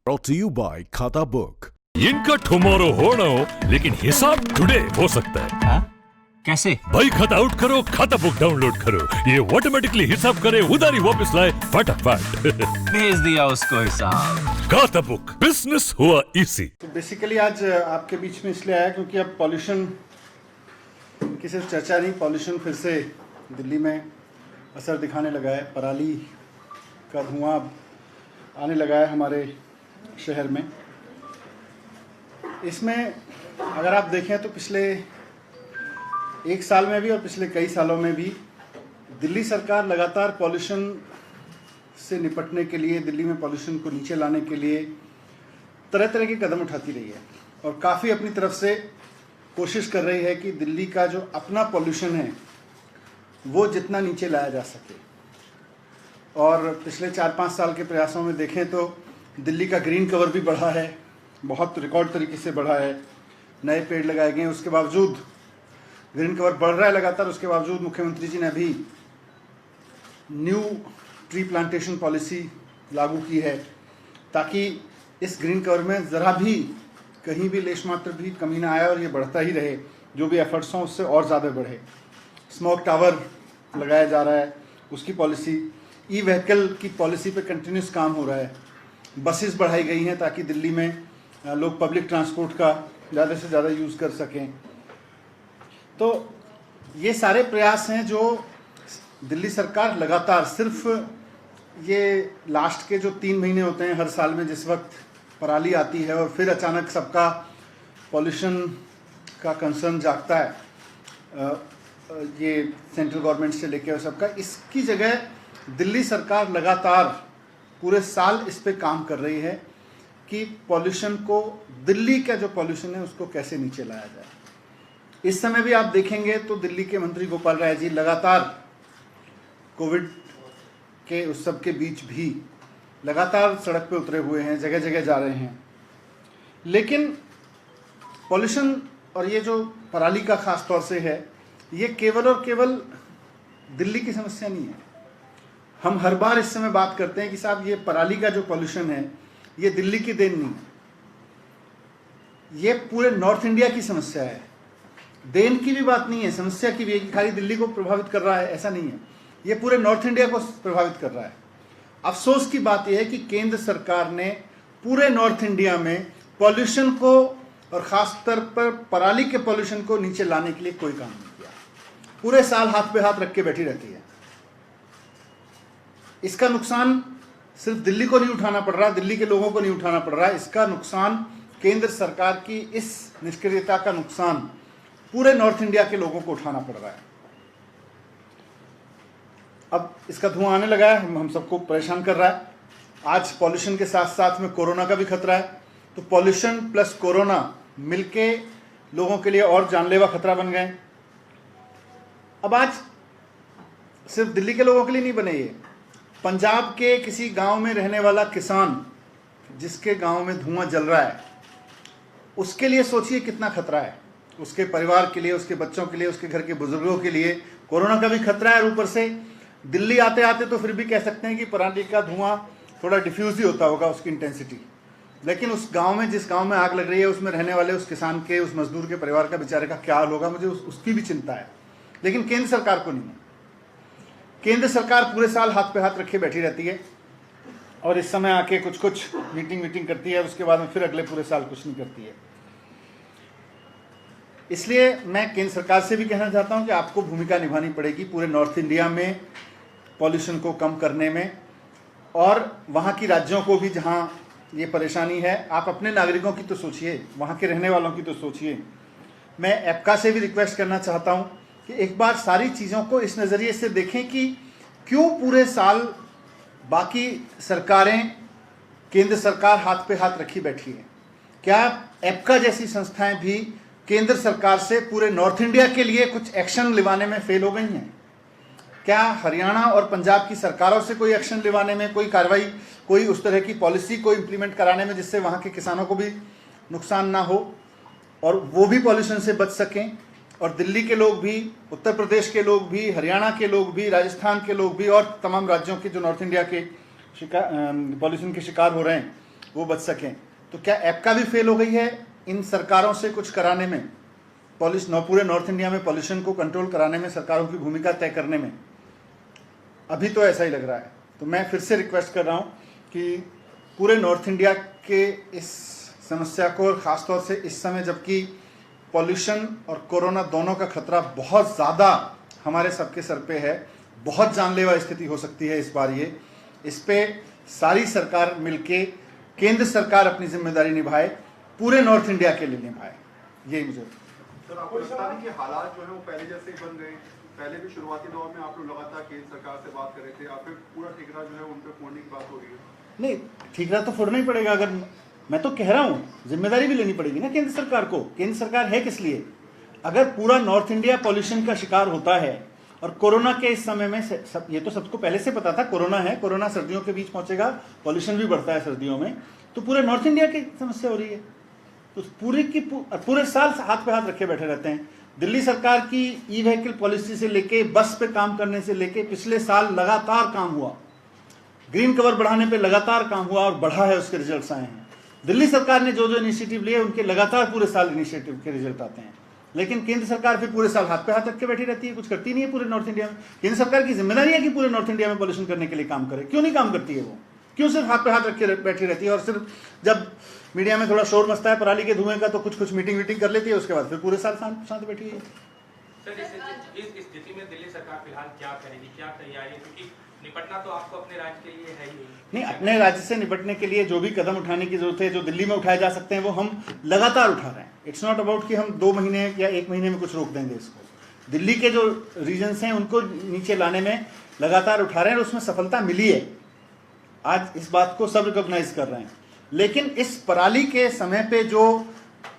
Brought to you by खाता book. इनका tomorrow होना हो लेकिन हिसाब टुडे हो सकता है। हा? कैसे? भाई खाता आउट करो, खाता बुक डाउनलोड करो, ये ऑटोमेटिकली हिसाब करे, उधारी वापस लाए फटाफट। भेज दिया उसको हिसाब। खाता बुक, बिजनेस हुआ इजी। तो बेसिकली आज आपके बीच में इसलिए आया क्योंकि अब पॉल्यूशन की सिर्फ चर्चा नहीं, पॉल्यूशन फिर से दिल्ली में असर दिखाने लगा है। पराली का धुआं आने लगा है हमारे शहर में। इसमें अगर आप देखें तो पिछले एक साल में भी और पिछले कई सालों में भी दिल्ली सरकार लगातार पॉल्यूशन से निपटने के लिए, दिल्ली में पॉल्यूशन को नीचे लाने के लिए तरह तरह के कदम उठाती रही है और काफ़ी अपनी तरफ से कोशिश कर रही है कि दिल्ली का जो अपना पॉल्यूशन है वो जितना नीचे लाया जा सके। और पिछले 4-5 साल के प्रयासों में देखें तो दिल्ली का ग्रीन कवर भी बढ़ा है, बहुत रिकॉर्ड तरीके से बढ़ा है, नए पेड़ लगाए गए हैं। उसके बावजूद ग्रीन कवर बढ़ रहा है लगातार, उसके बावजूद मुख्यमंत्री जी ने अभी न्यू ट्री प्लांटेशन पॉलिसी लागू की है ताकि इस ग्रीन कवर में ज़रा भी कहीं भी लेश मात्र भी कमी ना आए और ये बढ़ता ही रहे। जो भी एफर्ट्स हों उससे और ज़्यादा बढ़े। स्मोक टावर लगाया जा रहा है, उसकी पॉलिसी, ई व्हीकल की पॉलिसी पे कंटिन्यूस काम हो रहा है। बसेस बढ़ाई गई हैं ताकि दिल्ली में लोग पब्लिक ट्रांसपोर्ट का ज़्यादा से ज़्यादा यूज़ कर सकें। तो ये सारे प्रयास हैं जो दिल्ली सरकार लगातार, सिर्फ ये लास्ट के जो 3 महीने होते हैं हर साल में, जिस वक्त पराली आती है और फिर अचानक सबका पॉल्यूशन का कंसर्न जागता है, ये सेंट्रल गवर्नमेंट से लेकर सबका, इसकी जगह दिल्ली सरकार लगातार पूरे साल इस पे काम कर रही है कि पॉल्यूशन को, दिल्ली का जो पॉल्यूशन है उसको कैसे नीचे लाया जाए। इस समय भी आप देखेंगे तो दिल्ली के मंत्री गोपाल राय जी लगातार कोविड के उस सब के बीच भी लगातार सड़क पे उतरे हुए हैं, जगह जगह जा रहे हैं। लेकिन पॉल्यूशन और ये जो पराली का खास तौर से है, ये केवल और केवल दिल्ली की समस्या नहीं है। हम हर बार इस समय बात करते हैं कि साहब ये पराली का जो पॉल्यूशन है ये दिल्ली की देन नहीं है, ये पूरे नॉर्थ इंडिया की समस्या है। देन की भी बात नहीं है, समस्या की भी है कि खाली दिल्ली को प्रभावित कर रहा है, ऐसा नहीं है, ये पूरे नॉर्थ इंडिया को प्रभावित कर रहा है। अफसोस की बात यह है कि केंद्र सरकार ने पूरे नॉर्थ इंडिया में पॉल्यूशन को और खास तौर पर पराली के पॉल्यूशन को नीचे लाने के लिए कोई काम नहीं किया। पूरे साल हाथ पे हाथ रख के बैठी रहती है। इसका नुकसान सिर्फ दिल्ली को नहीं उठाना पड़ रहा, दिल्ली के लोगों को नहीं उठाना पड़ रहा है, इसका नुकसान केंद्र सरकार की इस निष्क्रियता का नुकसान पूरे नॉर्थ इंडिया के लोगों को उठाना पड़ रहा है। अब इसका धुआं आने लगा है, हम सबको परेशान कर रहा है। आज पॉल्यूशन के साथ साथ में कोरोना का भी खतरा है, तो पॉल्यूशन प्लस कोरोना मिलके लोगों के लिए और जानलेवा खतरा बन गए। अब आज सिर्फ दिल्ली के लोगों के लिए नहीं बने ये, पंजाब के किसी गांव में रहने वाला किसान जिसके गांव में धुआं जल रहा है, उसके लिए सोचिए कितना खतरा है। उसके परिवार के लिए, उसके बच्चों के लिए, उसके घर के बुजुर्गों के लिए कोरोना का भी खतरा है। और ऊपर से दिल्ली आते आते तो फिर भी कह सकते हैं कि पराली का धुआं थोड़ा डिफ्यूज ही होता होगा उसकी इंटेंसिटी, लेकिन उस गांव में, जिस गांव में आग लग रही है, उसमें रहने वाले उस किसान के, उस मजदूर के परिवार का, बेचारे का क्या हाल होगा, मुझे उसकी भी चिंता है। लेकिन केंद्र सरकार को नहीं है। केंद्र सरकार पूरे साल हाथ पे हाथ रखे बैठी रहती है और इस समय आके कुछ मीटिंग करती है, उसके बाद में फिर अगले पूरे साल कुछ नहीं करती है। इसलिए मैं केंद्र सरकार से भी कहना चाहता हूं कि आपको भूमिका निभानी पड़ेगी पूरे नॉर्थ इंडिया में पॉल्यूशन को कम करने में, और वहाँ की राज्यों को भी जहाँ ये परेशानी है, आप अपने नागरिकों की तो सोचिए, वहाँ के रहने वालों की तो सोचिए। मैं एप्का से भी रिक्वेस्ट करना चाहता हूँ कि एक बार सारी चीज़ों को इस नज़रिए से देखें कि क्यों पूरे साल बाकी सरकारें, केंद्र सरकार हाथ पे हाथ रखी बैठी है। क्या एप्का जैसी संस्थाएं भी केंद्र सरकार से पूरे नॉर्थ इंडिया के लिए कुछ एक्शन लिवाने में फेल हो गई हैं? क्या हरियाणा और पंजाब की सरकारों से कोई एक्शन लिवाने में, कोई कार्रवाई, कोई उस तरह की पॉलिसी को इम्प्लीमेंट कराने में जिससे वहाँ के किसानों को भी नुकसान ना हो और वो भी पॉल्यूशन से बच सकें, और दिल्ली के लोग भी, उत्तर प्रदेश के लोग भी, हरियाणा के लोग भी, राजस्थान के लोग भी और तमाम राज्यों के जो नॉर्थ इंडिया के पॉल्यूशन के शिकार हो रहे हैं वो बच सकें। तो क्या एप्का भी फेल हो गई है इन सरकारों से कुछ कराने में, पूरे नॉर्थ इंडिया में पॉल्यूशन को कंट्रोल कराने में सरकारों की भूमिका तय करने में? अभी तो ऐसा ही लग रहा है। तो मैं फिर से रिक्वेस्ट कर रहा हूँ कि पूरे नॉर्थ इंडिया के इस समस्या को, और ख़ासतौर से इस समय जबकि पॉल्यूशन और कोरोना दोनों का खतरा बहुत ज़्यादा हमारे सबके सर पे है, बहुत जानलेवा स्थिति हो सकती है इस बार ये, इस पे सारी सरकार मिलके, केंद्र सरकार अपनी जिम्मेदारी निभाए, पूरे नॉर्थ इंडिया के लिए निभाए, यही मुझे। सर, आपको लगता है कि हालात जो है वो पहले जैसे ही बन गए? पहले भी शुरुआती दौर में आप लोग लगातार केंद्र सरकार से बात कर रहे थे, आप पूरा ठिकरा जो है उन पे फोड़ने की बात हो रही है? नहीं, ठिकरा तो फोड़ना ही पड़ेगा। अगर मैं तो कह रहा हूँ जिम्मेदारी भी लेनी पड़ेगी ना केंद्र सरकार को। केंद्र सरकार है किस लिए? अगर पूरा नॉर्थ इंडिया पॉल्यूशन का शिकार होता है और कोरोना के इस समय में ये तो सबको पहले से पता था कोरोना है, कोरोना सर्दियों के बीच पहुंचेगा, पॉल्यूशन भी बढ़ता है सर्दियों में, तो पूरे नॉर्थ इंडिया की समस्या हो रही है। तो पूरे साल हाथ पे हाथ रखे बैठे रहते हैं। दिल्ली सरकार की ई व्हीकल पॉलिसी से लेके, बस पे काम करने से लेके, पिछले साल लगातार काम हुआ, ग्रीन कवर बढ़ाने पे लगातार काम हुआ और बढ़ा है, उसके रिजल्ट्स आए हैं। दिल्ली सरकार ने जो जो इनिशिएटिव लिए उनके लगातार पूरे साल इनिशिएटिव के रिजल्ट आते हैं। लेकिन केंद्र सरकार फिर पूरे साल हाथ पे हाथ रख के बैठी रहती है, कुछ करती नहीं है पूरे नॉर्थ इंडिया में। केंद्र सरकार की जिम्मेदारी है कि पूरे नॉर्थ इंडिया में पॉल्यूशन करने के लिए काम करे, क्यों नहीं काम करती है वो? क्यों सिर्फ हाथ पे हाथ रख के बैठी रहती है? और सिर्फ जब मीडिया में थोड़ा शोर मचता है पराली के धुएं का तो कुछ मीटिंग कर लेती है, उसके बाद फिर पूरे साल शांत बैठी है। सर, इस स्थिति में दिल्ली सरकार फिलहाल क्या करेगी, क्या तैयारी है? क्योंकि निपटना तो आपको अपने राज्य के लिए है ही नहीं, अपने राज्य से निपटने के लिए जो भी कदम उठाने की जरूरत है, जो दिल्ली में उठाए जा सकते हैं, वो हम लगातार उठा रहे हैं। इट्स नॉट अबाउट कि हम 2 महीने या 1 महीने में कुछ रोक देंगे इसको। दिल्ली के जो रीजन्स हैं उनको नीचे लाने में लगातार उठा रहे हैं और उसमें सफलता मिली है। आज इस बात को सब रिकॉग्नाइज कर रहे हैं। लेकिन इस पराली के समय पे जो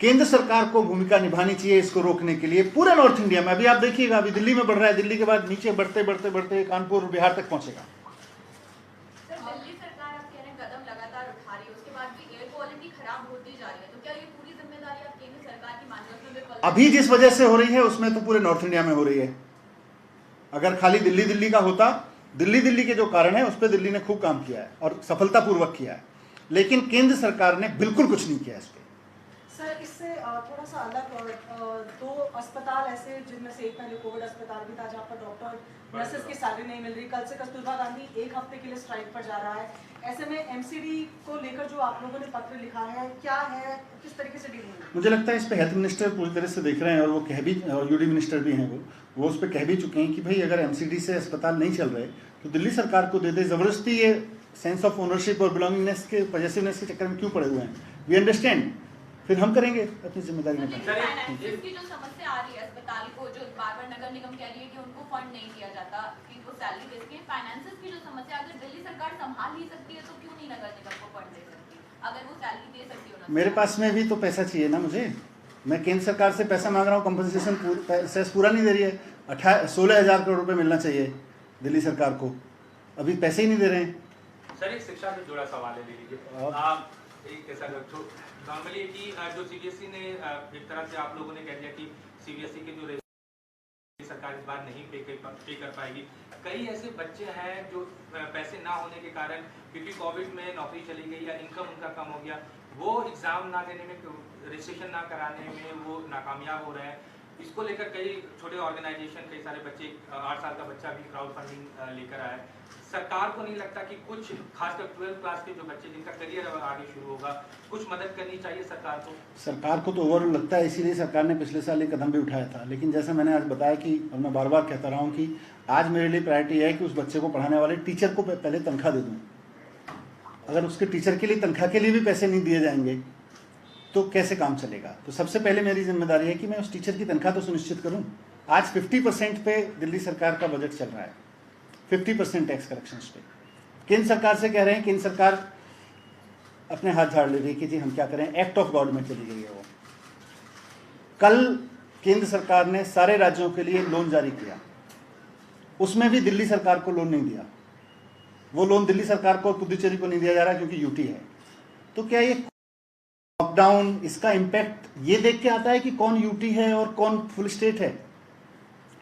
केंद्र सरकार को भूमिका निभानी चाहिए इसको रोकने के लिए पूरे नॉर्थ इंडिया में, अभी आप देखिएगा, अभी दिल्ली में बढ़ रहा है, दिल्ली के बाद नीचे बढ़ते बढ़ते बढ़ते कानपुर बिहार तक पहुंचेगा। सर, दिल्ली सरकार आप कह रहे हैं कदम लगातार उठा रही है, उसके बाद भी एयर क्वालिटी खराब होती जा रही है, तो क्या ये पूरी जिम्मेदारी आप केंद्र सरकार की मान लो? अभी जिस वजह से हो रही है उसमें तो पूरे नॉर्थ इंडिया में हो रही है। अगर खाली दिल्ली का होता, दिल्ली के जो कारण है उस पर दिल्ली ने खूब काम किया है और सफलतापूर्वक किया है, लेकिन केंद्र सरकार ने बिल्कुल कुछ नहीं किया इस पर। सर, इससे थोड़ा सा अलग 2 अस्पताल ऐसे जिनमें से एक पहले कोविड अस्पताल भी था जहाँ पर डॉक्टर नर्सेस की सैलरी नहीं मिल रही, कल से कस्तूरबा गांधी 1 हफ्ते के लिए स्ट्राइक पर जा रहा है। ऐसे में एमसीडी को लेकर जो आप लोगों ने पत्र लिखा है, क्या है, किस तरीके से डील होगी? मुझे लगता है इस पे हेल्थ मिनिस्टर पूरी तरह से देख रहे हैं और वो कह भी, और यूडी मिनिस्टर भी हैं, वो उस पर कह भी चुके हैं कि भाई अगर एमसीडी से अस्पताल नहीं चल रहे तो दिल्ली सरकार को दे दे। जबरदस्ती ये सेंस ऑफ ओनरशिप और बिलोंगिंगनेस के, पॉजिटिवनेस के चक्कर में क्यों पड़े हुए हैं? वी अंडरस्टैंड, फिर हम करेंगे अपनी जिम्मेदारी में। फाइनेंसेस की जो समस्या आ रही है अस्पताल को, जो बार-बार नगर निगम कह रही है कि उनको फंड नहीं दिया जाता, कि वो सैलरी दे सके, फाइनेंसेस की जो समस्या अगर दिल्ली सरकार संभाल ही सकती है तो क्यों नहीं नगर निगम को फंड दे सकती? अगर वो सैलरी दे सकती है। मेरे पास में भी तो पैसा चाहिए ना मुझे। मैं केंद्र सरकार से पैसा मांग रहा हूँ, कंपनसेशन पूरा नहीं दे रही है। 16,000 करोड़ रुपए मिलना चाहिए दिल्ली सरकार को, अभी पैसे ही नहीं दे रहे हैं। सर, एक शिक्षा से जुड़ा सवाल है, ले लीजिए आप। एक ऐसा नॉर्मली कि जो सीबीएसई ने एक तरह से आप लोगों ने कह दिया कि सीबीएसई के जो सरकार इस बार नहीं पे कर पाएगी। कई ऐसे बच्चे हैं जो पैसे ना होने के कारण, क्योंकि कोविड में नौकरी चली गई या इनकम उनका कम हो गया, वो एग्जाम ना देने में, रजिस्ट्रेशन ना कराने में वो नाकामयाब हो रहे हैं। इसको लेकर कई छोटे ऑर्गेनाइजेशन, कई सारे बच्चे, 8 साल का बच्चा भी क्राउड फंडिंग लेकर आए। सरकार को नहीं लगता कि कुछ, खासकर 12th क्लास के जो बच्चे जिनका करियर आगे शुरू होगा, कुछ मदद करनी चाहिए सरकार को? सरकार को तो ओवरऑल लगता है, इसीलिए सरकार ने पिछले साल एक कदम भी उठाया था। लेकिन जैसे मैंने आज बताया कि, और मैं बार बार कहता रहा हूँ कि आज मेरे लिए प्रायोरिटी है कि उस बच्चे को पढ़ाने वाले टीचर को पहले तनख्वाह दे दूँ। अगर उसके टीचर के लिए तनख्वाह के लिए भी पैसे नहीं दिए जाएंगे तो कैसे काम चलेगा? तो सबसे पहले मेरी जिम्मेदारी है कि मैं उस टीचर की तनख्वाह तो सुनिश्चित करूं। आज 50% पे दिल्ली सरकार का बजट चल रहा है, 50% टैक्स कलेक्शंस पे। केंद्र सरकार से कह रहे हैं, केंद्र सरकार अपने हाथ झाड़ ले रही है कि जी हम क्या करें, एक्ट ऑफ गॉड में चली गई है वो। कल केंद्र सरकार ने सारे राज्यों के लिए लोन जारी किया, उसमें भी दिल्ली सरकार को लोन नहीं दिया। वो लोन दिल्ली सरकार को और पुदुचेरी को नहीं दिया जा रहा क्योंकि यूटी है। तो क्या ये लॉकडाउन, इसका इम्पैक्ट ये देख के आता है कि कौन यूटी है और कौन फुल स्टेट है?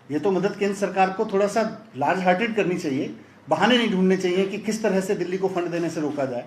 ये तो मदद केंद्र सरकार को थोड़ा सा लार्ज हार्टेड करनी चाहिए, बहाने नहीं ढूंढने चाहिए कि किस तरह से दिल्ली को फंड देने से रोका जाए।